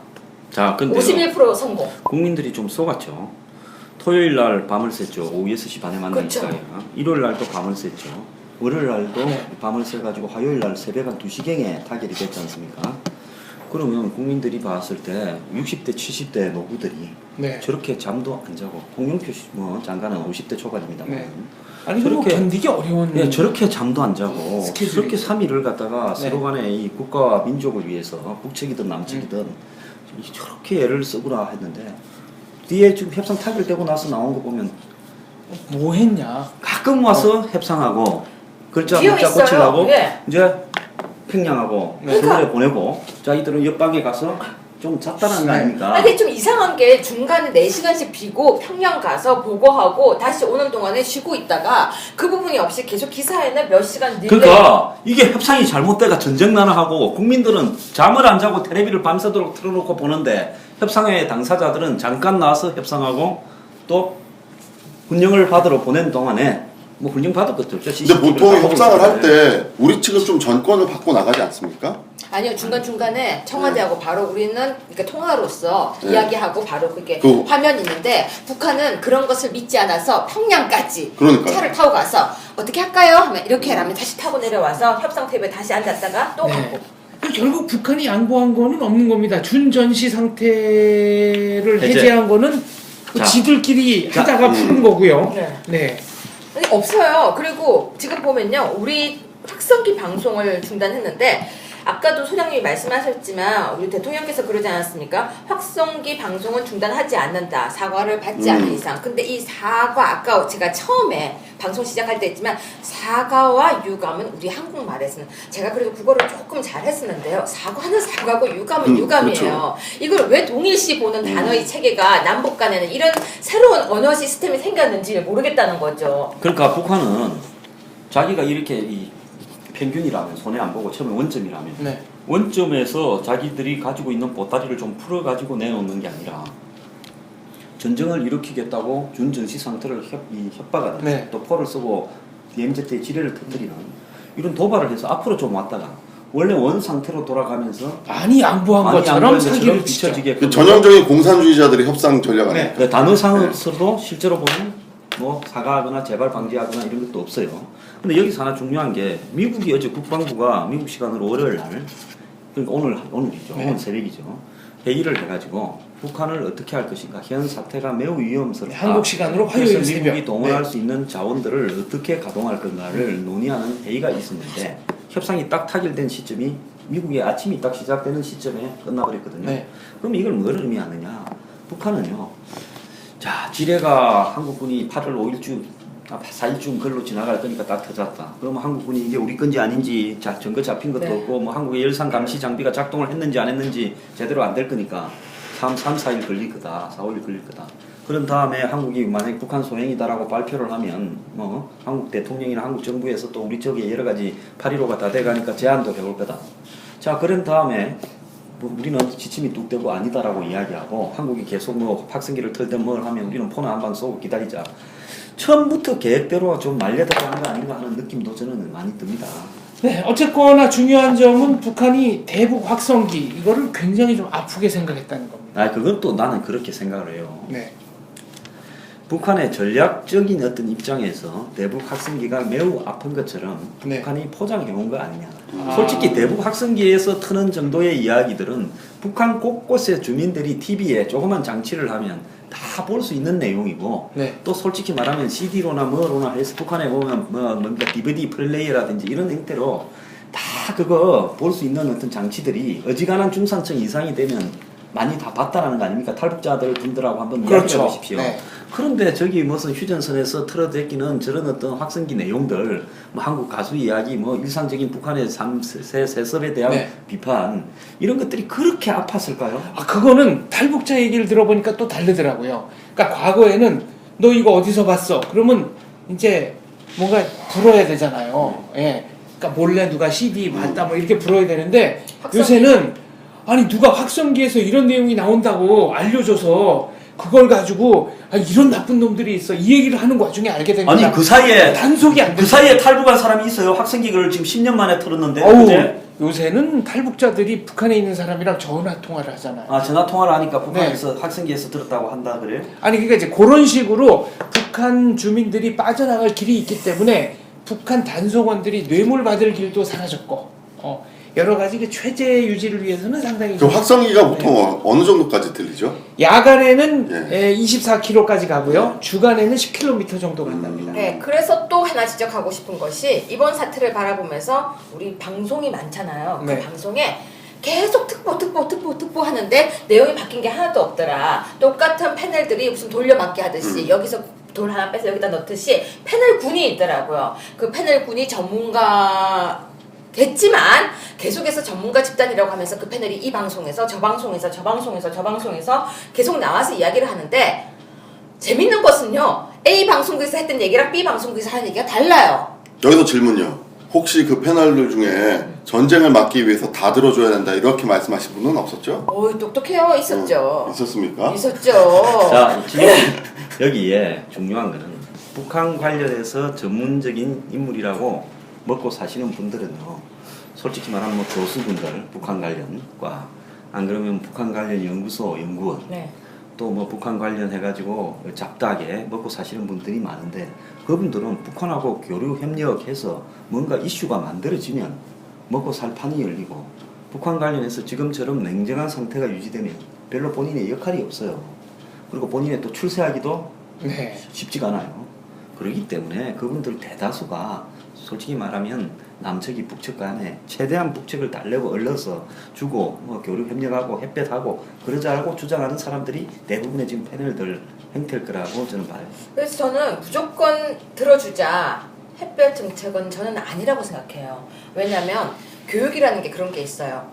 자, 근데 51% 성공. 국민들이 좀 속았죠. 토요일 날 밤을 샜죠. 오후 6시 반에 그렇죠. 만나니까. 일요일 날 또 밤을 샜죠. 월요일 날도 밤을 새가지고 화요일 날 새벽 한 2시경에 타결이 됐지 않습니까? 그러면 국민들이 봤을 때 60대, 70대 노부들이 네. 저렇게 잠도 안 자고 홍영표 장관은 50대 초반입니다. 네. 아니 저렇게 견디기 어려운. 예, 저렇게 잠도 안 자고 스케줄이 저렇게 3일을 갖다가 네. 서로 간에 이 국가와 민족을 위해서 북측이든 남측이든 저렇게 애를 쓰구나 했는데 뒤에 지금 협상 타결되고 나서 나온 거 보면 뭐 했냐? 가끔 와서 협상하고 글자 비어 문자 있어요. 고치려고 예. 이제 평양하고 네. 서울에 보내고 자기들은 옆방에 가서 좀 잤다는 거 네. 아닙니까? 근데 좀 이상한 게 중간에 4시간씩 비고 평양 가서 보고하고 다시 오는 동안에 쉬고 있다가 그 부분이 없이 계속 기사에는 몇 시간 릴레이. 그러니까 이게 협상이 잘못돼가 전쟁 나나 하고 국민들은 잠을 안 자고 텔레비를 밤새도록 틀어놓고 보는데 협상회 당사자들은 잠깐 나와서 협상하고 또 훈령을 받으러 보낸 동안에 뭐 훈령 받을 것도 없죠. 근데 보통 협상을 할 때 우리 측은 좀 전권을 받고 나가지 않습니까? 아니요, 중간중간에 청와대하고 바로 우리는 그러니까 통화로서 네. 이야기하고 바로 그게 그- 화면이 있는데 북한은 그런 것을 믿지 않아서 평양까지 그러니까요. 차를 타고 가서 어떻게 할까요? 하면 이렇게 하면 다시 타고 내려와서 협상 테이블에 다시 앉았다가 또 네. 가고. 결국 북한이 양보한 거는 없는 겁니다. 준전시 상태를 해제. 해제한 거는 뭐 자. 지들끼리 자, 하다가 푸는 거고요. 네. 네. 아니, 없어요. 그리고 지금 보면요, 우리 확성기 방송을 중단했는데 아까도 소장님이 말씀하셨지만 우리 대통령께서 그러지 않았습니까? 확성기 방송은 중단하지 않는다. 사과를 받지 않는 이상. 근데 이 사과 아까 제가 처음에 방송 시작할 때 했지만 사과와 유감은 우리 한국말에서는 제가 그래도 국어를 조금 잘했었는데요. 사과는 사과고 유감은 유감이에요. 그렇죠. 이걸 왜 동일시 보는 단어의 체계가 남북 간에는 이런 새로운 언어 시스템이 생겼는지 모르겠다는 거죠. 그러니까 북한은 자기가 이렇게 이 평균이라면 손해 안 보고 처음에 원점이라면 네. 원점에서 자기들이 가지고 있는 보따리를 좀 풀어가지고 내놓는 게 아니라 전쟁을 일으키겠다고 준전시 상태를 협박하는 네. 또 포를 쓰고 DMZ의 지뢰를 터뜨리는 이런 도발을 해서 앞으로 좀 왔다가 원래 원 상태로 돌아가면서 많이 양보한 많이 것처럼 양보한 것처럼 사기를 치죠. 비춰지게 그 전형적인 공산주의자들의 협상 전략 네. 아닙니까? 그 단어상으로서도 실제로 보면 뭐 사과하거나 재발 방지하거나 이런 것도 없어요. 근데 여기서 하나 중요한 게 미국이 어제 국방부가 미국 시간으로 월요일 날 그러니까 오늘이죠. 네. 오늘 새벽이죠. 회의를 해가지고 북한을 어떻게 할 것인가 현 사태가 매우 위험스럽다. 한국 시간으로 화요일 그래서 미국이 새벽. 동원할 네. 수 있는 자원들을 어떻게 가동할 건가를 논의하는 회의가 있었는데 협상이 딱 타결된 시점이 미국의 아침이 딱 시작되는 시점에 끝나버렸거든요. 네. 그럼 이걸 뭘 의미하느냐? 북한은요. 자, 지뢰가 한국군이 8월 5일쯤 4일쯤 걸로 지나갈 거니까 딱 터졌다. 그러면 한국군이 이게 우리 건지 아닌지 증거 잡힌 것도 네. 없고 뭐 한국의 열상 감시 장비가 작동을 했는지 안 했는지 제대로 안 될 거니까 3, 4일 걸릴 거다. 4, 5일 걸릴 거다. 그런 다음에 한국이 만약에 북한 소행이다라고 발표를 하면 뭐 한국 대통령이나 한국 정부에서 또 우리 쪽에 여러 가지 8.15가 다 돼가니까 제안도 해올 거다. 자, 그런 다음에 뭐 우리는 지침이 뚝 떼고 아니다라고 이야기하고 한국이 계속 뭐 확성기를 틀든 뭘 하면 우리는 포는 한 방 쏘고 기다리자. 처음부터 계획대로 좀 말려들어간 거 아닌가 하는 느낌도 저는 많이 듭니다. 네, 어쨌거나 중요한 점은 북한이 대북 확성기 이거를 굉장히 좀 아프게 생각했다는 겁니다. 아, 그건 또 나는 그렇게 생각을 해요. 네. 북한의 전략적인 어떤 입장에서 대북 확성기가 매우 아픈 것처럼 네. 북한이 포장해온 거 아니냐. 아. 솔직히 대북 확성기에서 트는 정도의 이야기들은 북한 곳곳에 주민들이 TV에 조그만 장치를 하면 다 볼 수 있는 내용이고 네. 또 솔직히 말하면 CD로나 뭐로나 해서 북한에 보면 뭔가 DVD 플레이어라든지 이런 형태로 다 그거 볼 수 있는 어떤 장치들이 어지간한 중산층 이상이 되면 많이 다 봤다라는 거 아닙니까? 탈북자들 분들하고 한번 그렇죠. 이야기해 보십시오. 네. 그런데 저기 무슨 휴전선에서 틀어댔기는 저런 어떤 확성기 내용들, 뭐 한국 가수 이야기, 뭐 일상적인 북한의 세습에 대한 네. 비판 이런 것들이 그렇게 아팠을까요? 아, 그거는 탈북자 얘기를 들어보니까 또 다르더라고요. 그러니까 과거에는 너 이거 어디서 봤어? 그러면 이제 뭔가 불어야 되잖아요. 예. 그러니까 몰래 누가 CD 봤다 뭐 이렇게 불어야 되는데 요새는 아니 누가 확성기에서 이런 내용이 나온다고 알려줘서 그걸 가지고 아, 이런 나쁜 놈들이 있어 이 얘기를 하는 와중에 알게 된 거야. 아니 그 사이에 단속이 안 그 돼. 사이에 탈북한 사람이 있어요. 확성기를 지금 10년 만에 틀었는데 어우, 그제? 요새는 탈북자들이 북한에 있는 사람이랑 전화 통화를 하잖아요. 아 전화 통화를 하니까 북한에서 확성기에서 들었다고 한다 그래요? 아니 그러니까 이제 그런 식으로 북한 주민들이 빠져나갈 길이 있기 때문에 북한 단속원들이 뇌물 받을 길도 사라졌고 여러 가지 그 체제 유지를 위해서는 상당히 그 확성기가 보통 어느 정도까지 들리죠? 야간에는 예. 24km까지 가고요. 주간에는 10km 정도 간답니다. 네, 그래서 또 하나 지적하고 싶은 것이 이번 사태를 바라보면서 우리 방송이 많잖아요. 네. 그 방송에 계속 특보 하는데 내용이 바뀐 게 하나도 없더라. 똑같은 패널들이 무슨 돌려막기 하듯이 여기서 돌 하나 빼서 여기다 넣듯이 패널군이 있더라고요. 그 패널군이 전문가겠지만 계속해서 전문가 집단이라고 하면서 그 패널이 이 방송에서 저 방송에서 계속 나와서 이야기를 하는데 재밌는 것은요. A 방송국에서 했던 얘기랑 B 방송국에서 하는 얘기가 달라요. 여기서 질문요. 혹시 그 패널들 중에 전쟁을 막기 위해서 다 들어줘야 된다 이렇게 말씀하신 분은 없었죠? 어이 똑똑해요. 있었죠. 있었습니까? 있었죠. 자, 지금 여기에 중요한 거는 북한 관련해서 전문적인 인물이라고 먹고 사시는 분들은요. 솔직히 말하면 뭐 교수분들, 북한 관련과 안 그러면 북한 관련 연구소 연구원 네. 또 뭐 북한 관련해가지고 잡다하게 먹고 사시는 분들이 많은데 그분들은 북한하고 교류 협력해서 뭔가 이슈가 만들어지면 먹고 살 판이 열리고 북한 관련해서 지금처럼 냉정한 상태가 유지되면 별로 본인의 역할이 없어요. 그리고 본인의 또 출세하기도 네. 쉽지가 않아요. 그렇기 때문에 그분들 대다수가 솔직히 말하면 남측이 북측 간에 최대한 북측을 달래고 얼려서 주고 뭐 교류 협력하고 햇볕하고 그러자고 주장하는 사람들이 대부분의 지금 패널들 행태일 거라고 저는 봐요. 그래서 저는 무조건 들어주자 햇볕 정책은 저는 아니라고 생각해요. 왜냐하면 교육이라는 게 그런 게 있어요.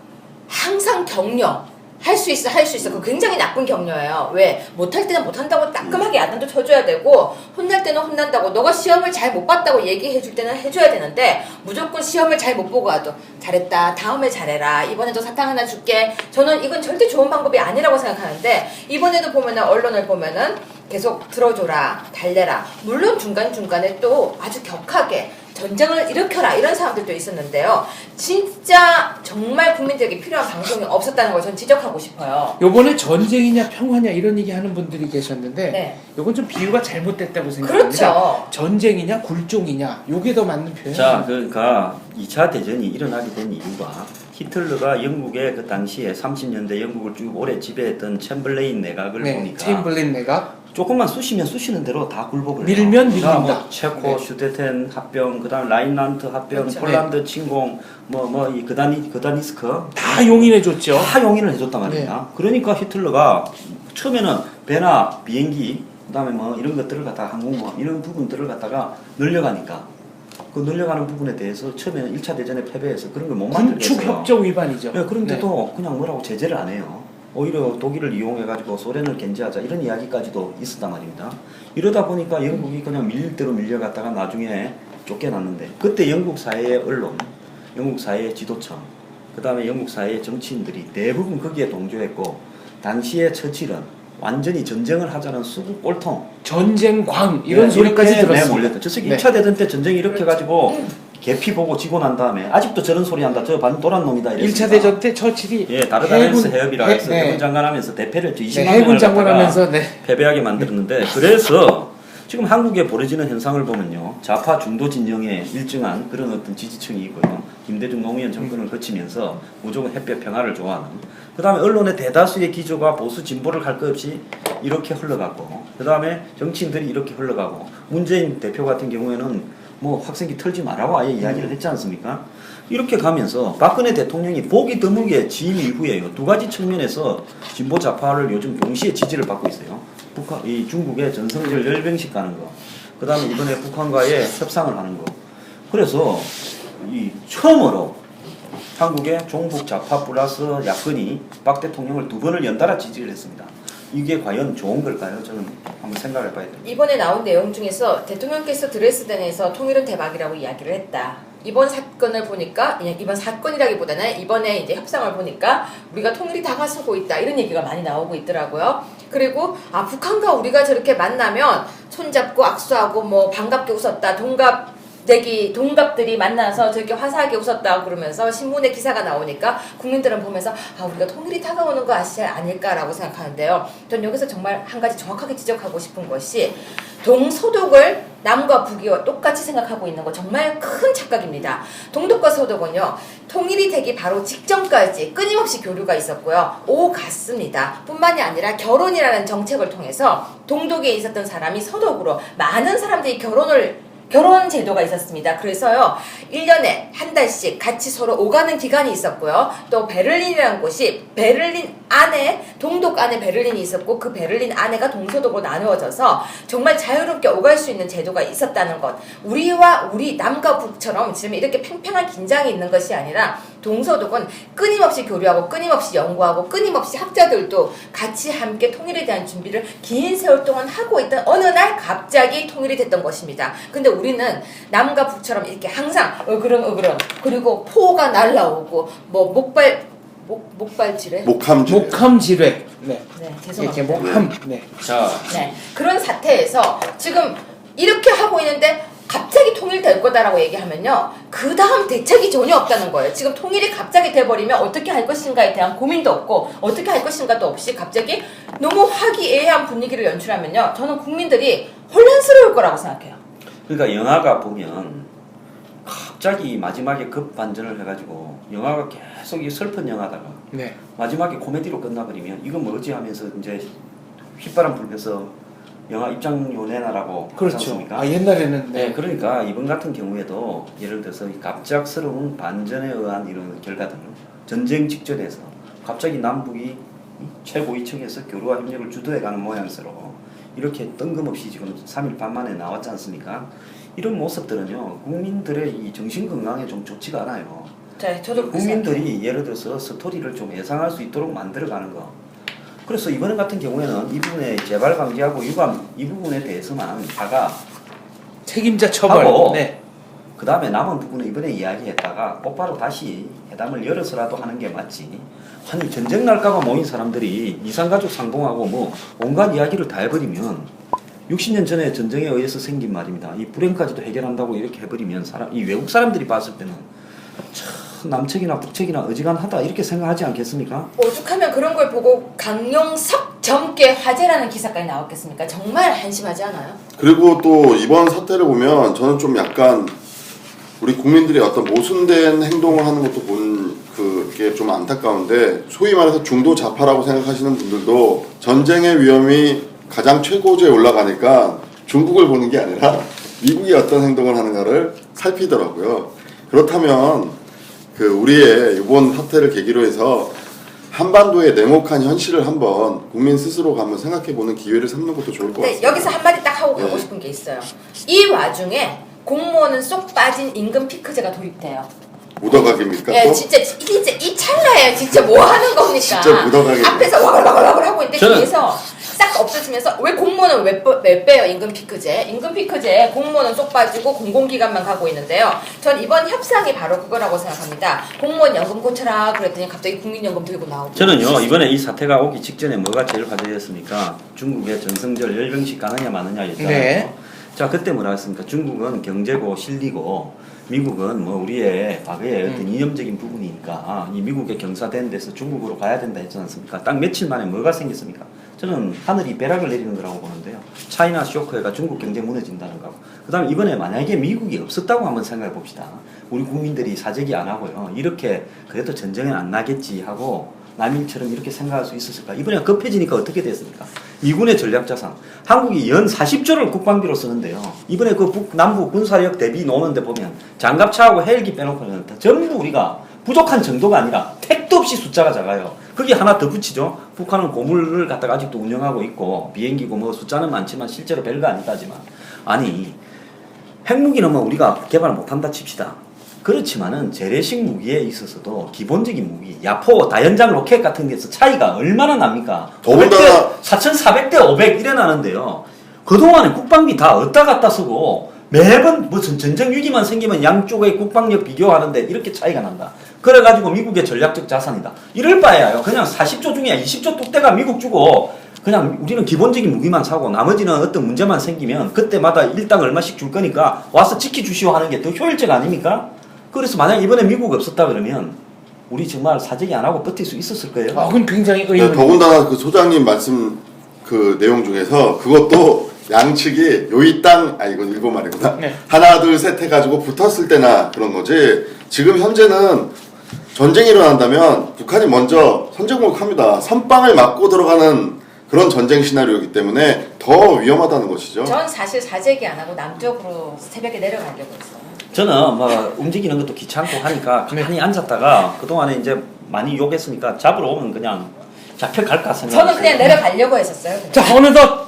항상 격려. 할 수 있어. 그거 굉장히 나쁜 격려예요. 왜? 못할 때는 못한다고 따끔하게 야단도 쳐줘야 되고 혼날 때는 혼난다고 너가 시험을 잘 못 봤다고 얘기해줄 때는 해줘야 되는데 무조건 시험을 잘 못 보고 와도 잘했다. 다음에 잘해라. 이번에도 사탕 하나 줄게. 저는 이건 절대 좋은 방법이 아니라고 생각하는데 이번에도 보면은 언론을 보면은 계속 들어줘라. 달래라. 물론 중간중간에 또 아주 격하게 전쟁을 일으켜라 이런 사람들도 있었는데요. 진짜 정말 국민들에게 필요한 방송이 없었다는 걸 전 지적하고 싶어요. 요번에 전쟁이냐 평화냐 이런 얘기 하는 분들이 계셨는데 네. 요건 좀 비유가 잘못됐다고 생각합니다. 그렇죠. 전쟁이냐 굴종이냐 요게 더 맞는 표현이에요. 자, 그러니까 2차 대전이 일어나게 된 이유가 히틀러가 영국의 그 당시에 30년대 영국을 쭉 오래 지배했던 챔벌레인 내각을 네, 보니까 체인블린 내가 조금만 쑤시면 쑤시는 대로 다 굴복을 해요. 밀면 그러니까 밀린다. 뭐 체코, 네. 슈데텐 합병, 그다음 라인란트 합병, 그렇죠. 폴란드 침공, 이 그다니스크 다 용인해줬죠. 다 용인을 해줬단 말입니다. 그러니까 히틀러가 처음에는 배나 비행기, 그다음에 뭐 이런 것들을 갖다가 항공모함 이런 부분들을 갖다가 늘려가니까 그 늘려가는 부분에 대해서 처음에는 1차 대전에 패배해서 그런 걸 못 만들겠어요. 군축협정 위반이죠. 네, 그런데도 그냥 뭐라고 제재를 안 해요. 오히려 독일을 이용해가지고 소련을 견제하자 이런 이야기까지도 있었단 말입니다. 이러다 보니까 영국이 그냥 밀릴 대로 밀려갔다가 나중에 쫓겨났는데 그때 영국 사회의 언론, 영국 사회의 지도층, 그 다음에 영국 사회의 정치인들이 대부분 거기에 동조했고 당시의 처칠은 완전히 전쟁을 하자는 수국 꼴통 전쟁광 이런 네, 소리까지 이렇게 들었습니다. 몰렸던. 저 새끼 네. 2차 대전 때 전쟁 이렇게 해가지고 개피 보고 지고 난 다음에 아직도 저런 소리 한다. 저 반 도란 놈이다. 1차 대전 때 처칠이 예, 다르다면서 해협이라 해서 네. 해군 장관하면서 대패를 20만 네, 해군 명을 장관하면서 네. 패배하게 만들었는데 그래서 지금 한국에 벌어지는 현상을 보면요. 좌파 중도 진영의 일정한 그런 어떤 지지층이 있고요. 김대중 노무현 정권을 거치면서 무조건 햇볕 평화를 좋아하는 그 다음에 언론의 대다수의 기조가 보수 진보를 갈 것 없이 이렇게 흘러가고 그 다음에 정치인들이 이렇게 흘러가고 문재인 대표 같은 경우에는 뭐 확성기 털지 말라고 아예 이야기를 했지 않습니까? 이렇게 가면서 박근혜 대통령이 보기 드물게 취임 이후에요. 두 가지 측면에서 진보 좌파를 요즘 동시에 지지를 받고 있어요. 이 중국의 전성절 열병식 가는 거, 그 다음에 이번에 북한과의 협상을 하는 거. 그래서 이 처음으로 한국의 종북 좌파 플러스 야권이 박 대통령을 두 번을 연달아 지지를 했습니다. 이게 과연 좋은 걸까요? 저는 한번 생각해 봐야 됩니다. 이번에 나온 내용 중에서 대통령께서 드레스덴에서 통일은 대박이라고 이야기를 했다. 이번 사건을 보니까 이번 사건이라기보다는 이번에 이제 협상을 보니까 우리가 통일이 다가서고 있다 이런 얘기가 많이 나오고 있더라고요. 그리고 북한과 우리가 저렇게 만나면 손잡고 악수하고 뭐 반갑게 웃었다 동갑들이 만나서 저렇게 화사하게 웃었다 그러면서 신문에 기사가 나오니까 국민들은 보면서 우리가 통일이 다가오는 거 아닐까라고 생각하는데요. 전 여기서 정말 한 가지 정확하게 지적하고 싶은 것이 동서독을 남과 북이와 똑같이 생각하고 있는 거 정말 큰 착각입니다. 동독과 서독은요. 통일이 되기 바로 직전까지 끊임없이 교류가 있었고요. 오갔습니다. 뿐만이 아니라 결혼이라는 정책을 통해서 동독에 있었던 사람이 서독으로 많은 사람들이 결혼을 결혼 제도가 있었습니다. 그래서요, 1년에 한 달씩 같이 서로 오가는 기간이 있었고요. 또 베를린이라는 곳이 베를린 안에, 동독 안에 베를린이 있었고, 그 베를린 안에가 동서독으로 나누어져서 정말 자유롭게 오갈 수 있는 제도가 있었다는 것. 우리와 우리 남과 북처럼 지금 이렇게 팽팽한 긴장이 있는 것이 아니라 동서독은 끊임없이 교류하고 끊임없이 연구하고 끊임없이 학자들도 같이 함께 통일에 대한 준비를 긴 세월 동안 하고 있던 어느 날 갑자기 통일이 됐던 것입니다. 근데 우리는 남과 북처럼 이렇게 항상 어그렁어그렁, 그리고 포가 날라오고 뭐 목발질에 목함 질회. 네. 네, 이렇게 죄송합니다. 목함. 네. 자, 네, 그런 사태에서 지금 이렇게 하고 있는데 갑자기 통일될 거다라고 얘기하면요, 그 다음 대책이 전혀 없다는 거예요. 지금 통일이 갑자기 돼버리면 어떻게 할 것인가에 대한 고민도 없고 어떻게 할 것인가도 없이 갑자기 너무 화기애애한 분위기를 연출하면요, 저는 국민들이 혼란스러울 거라고 생각해요. 그러니까 영화가 보면 갑자기 마지막에 급반전을 해가지고 영화가 계속 이 슬픈 영화다가 네. 마지막에 코미디로 끝나버리면 이건 뭐지 하면서 이제 휘바람 불면서 영화 입장료 내놔라고 하지 그렇죠. 않습니까? 아, 옛날에는 네, 그러니까 이번 같은 경우에도 예를 들어서 이 갑작스러운 반전에 의한 이런 결과들은 전쟁 직전에서 갑자기 남북이 최고위층에서 교류와 협력을 주도해가는 모양새로 이렇게 뜬금없이 지금 3일 반 만에 나왔지 않습니까? 이런 모습들은요, 국민들의 이 정신 건강에 좀 좋지가 않아요. 네, 저도 국민들이 예를 들어서 스토리를 좀 예상할 수 있도록 만들어가는 거. 그래서 이번 같은 경우에는 이 부분에 재발 방지하고 유감 이 부분에 대해서만 다가 책임자 처벌. 하고 네. 그 다음에 남은 부분은 이번에 이야기했다가 곧바로 다시 회담을 열어서라도 하는 게 맞지. 아니 전쟁 날까봐 모인 사람들이 이산가족 상봉하고 뭐 온갖 이야기를 다 해버리면 60년 전에 전쟁에 의해서 생긴 말입니다. 이 불행까지도 해결한다고 이렇게 해버리면 이 외국 사람들이 봤을 때는 참 남측이나 북측이나 어지간하다 이렇게 생각하지 않겠습니까? 오죽하면 그런 걸 보고 강용석 점괘 화제라는 기사까지 나왔겠습니까? 정말 한심하지 않아요? 그리고 또 이번 사태를 보면 저는 좀 약간 우리 국민들이 어떤 모순된 행동을 하는 것도 본 그게 좀 안타까운데, 소위 말해서 중도 좌파라고 생각하시는 분들도 전쟁의 위험이 가장 최고조에 올라가니까 중국을 보는 게 아니라 미국이 어떤 행동을 하는가를 살피더라고요. 그렇다면 그 우리의 이번 사태를 계기로 해서 한반도의 냉혹한 현실을 한번 국민 스스로가 한번 생각해보는 기회를 삼는 것도 좋을 것 같습니다. 여기서 한마디 딱 하고 가고 싶은 게 있어요. 이 와중에 공무원은 쏙 빠진 임금 피크제가 도입돼요. 묻어가기입니까? 예, 또? 진짜 이 찰나에 진짜 뭐 하는 겁니까? 진짜 묻어가기. 앞에서 와글와글 하고 있는데 저는- 뒤에서 싹 없어지면서 왜 공무원은 왜 빼요? 임금 피크제. 임금 피크제 공무원은 쏙 빠지고 공공기관만 가고 있는데요. 전 이번 협상이 바로 그거라고 생각합니다. 공무원 연금 고쳐라 그랬더니 갑자기 국민연금 들고 나오고. 저는요 이번에 이 사태가 오기 직전에 뭐가 제일 화제였습니까? 중국의 전승절 열병식 가느냐 마느냐였잖아요. 네. 자 그때 뭐라 했습니까? 중국은 경제고 실리고 미국은 뭐 우리의 과거의 어떤 이념적인 부분이니까 이 미국의 경사된 데서 중국으로 가야 된다 했지 않습니까? 딱 며칠 만에 뭐가 생겼습니까? 저는 하늘이 벼락을 내리는 거라고 보는데요. 차이나 쇼크가 중국 경제 무너진다는 거고. 그 다음에 이번에 만약에 미국이 없었다고 한번 생각해 봅시다. 우리 국민들이 사재기 안 하고요. 이렇게 그래도 전쟁은 안 나겠지 하고 남일처럼 이렇게 생각할 수 있었을까? 이번에 급해지니까 어떻게 됐습니까? 미군의 전략자산. 한국이 연 40조를 국방비로 쓰는데요. 이번에 그 남북 군사력 대비 노는데 보면 장갑차하고 헬기 빼놓고는 전부 우리가 부족한 정도가 아니라 택도 없이 숫자가 작아요. 거기 하나 더 붙이죠. 북한은 고물을 갖다가 아직도 운영하고 있고 비행기고 뭐 숫자는 많지만 실제로 별거 아니다지만 아니 핵무기는 뭐 우리가 개발 못한다 칩시다. 그렇지만은 재래식 무기에 있어서도 기본적인 무기, 야포, 다연장 로켓 같은 데서 차이가 얼마나 납니까? 더군다나 4,400대 500 이래 나는데요. 그동안에 국방비 다 어디다 갖다 쓰고 매번 무슨 전쟁 위기만 생기면 양쪽의 국방력 비교하는데 이렇게 차이가 난다. 그래가지고 미국의 전략적 자산이다. 이럴 바에요. 그냥 40조 중에 20조 뚝대가 미국 주고 그냥 우리는 기본적인 무기만 사고 나머지는 어떤 문제만 생기면 그때마다 일당 얼마씩 줄 거니까 와서 지켜주시오 하는 게 더 효율적 아닙니까? 그래서 만약 이번에 미국 없었다 그러면 우리 정말 사재기 안 하고 버틸 수 있었을 거예요. 아, 그건 굉장히 네, 더군다나 그 소장님 말씀 그 내용 중에서 그것도 양측이 요이 땅, 이건 일본 말이구나. 네. 하나 둘 셋 해가지고 붙었을 때나 그런 거지. 지금 현재는 전쟁이 일어난다면 북한이 먼저 선제공격합니다. 선빵을 맞고 들어가는 그런 전쟁 시나리오이기 때문에 더 위험하다는 것이죠. 전 사실 사재기 안 하고 남쪽으로 새벽에 내려가려고 했어요. 저는 뭐 움직이는 것도 귀찮고 하니까 가만히 앉았다가 그동안에 이제 많이 욕했으니까 잡으러 오면 그냥 잡혀갈까 생각했어요. 저는 그냥 내려가려고 했었어요. 그냥. 자, 어느덧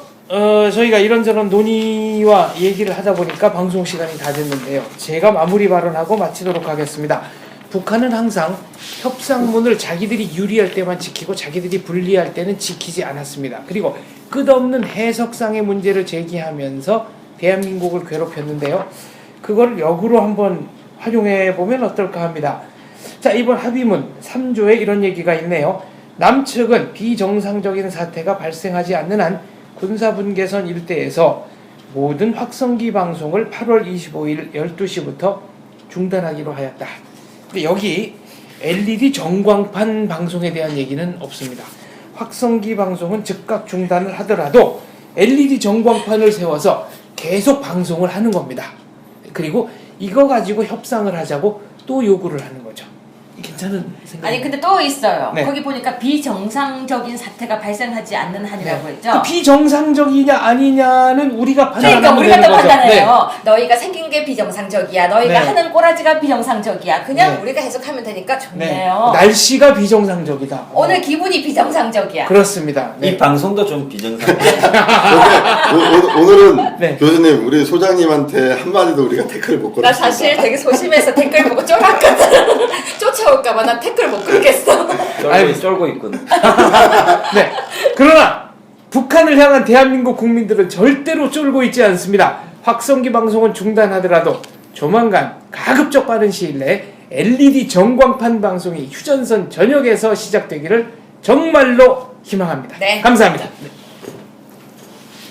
저희가 이런저런 논의와 얘기를 하다 보니까 방송 시간이 다 됐는데요. 제가 마무리 발언하고 마치도록 하겠습니다. 북한은 항상 협상문을 자기들이 유리할 때만 지키고 자기들이 불리할 때는 지키지 않았습니다. 그리고 끝없는 해석상의 문제를 제기하면서 대한민국을 괴롭혔는데요. 그걸 역으로 한번 활용해 보면 어떨까 합니다. 자, 이번 합의문 3조에 이런 얘기가 있네요. 남측은 비정상적인 사태가 발생하지 않는 한 군사분계선 일대에서 모든 확성기 방송을 8월 25일 12시부터 중단하기로 하였다. 근데 여기 LED 전광판 방송에 대한 얘기는 없습니다. 확성기 방송은 즉각 중단을 하더라도 LED 전광판을 세워서 계속 방송을 하는 겁니다. 그리고 이거 가지고 협상을 하자고 또 요구를 하는 거죠. 괜찮은 생각? 아니 근데 또 있어요. 네. 거기 보니까 비정상적인 사태가 발생하지 않는 한이라고 했죠. 그 비정상적이냐 아니냐는 우리가 판단하면 그러니까 우리가 되는 또 거죠. 판단해요. 너희가 생긴 게 비정상적이야. 너희가 네. 하는 꼬라지가 비정상적이야. 그냥 네. 우리가 해석하면 되니까 네. 좋네요. 날씨가 비정상적이다. 오늘 기분이 비정상적이야. 그렇습니다. 네. 이 방송도 좀 비정상. 오늘은 네. 교수님 우리 소장님한테 한마디도 우리가 태클을 못 걸었습니다. 나 사실 되게 소심해서 댓글 보고 쫄았거든. 쫓아올까봐 나 댓글 못 끊겠어. 쫄고 있군. 네. 그러나 북한을 향한 대한민국 국민들은 절대로 쫄고 있지 않습니다. 확성기 방송은 중단하더라도 조만간 가급적 빠른 시일 내에 LED 전광판 방송이 휴전선 전역에서 시작되기를 정말로 희망합니다. 네. 감사합니다. 네.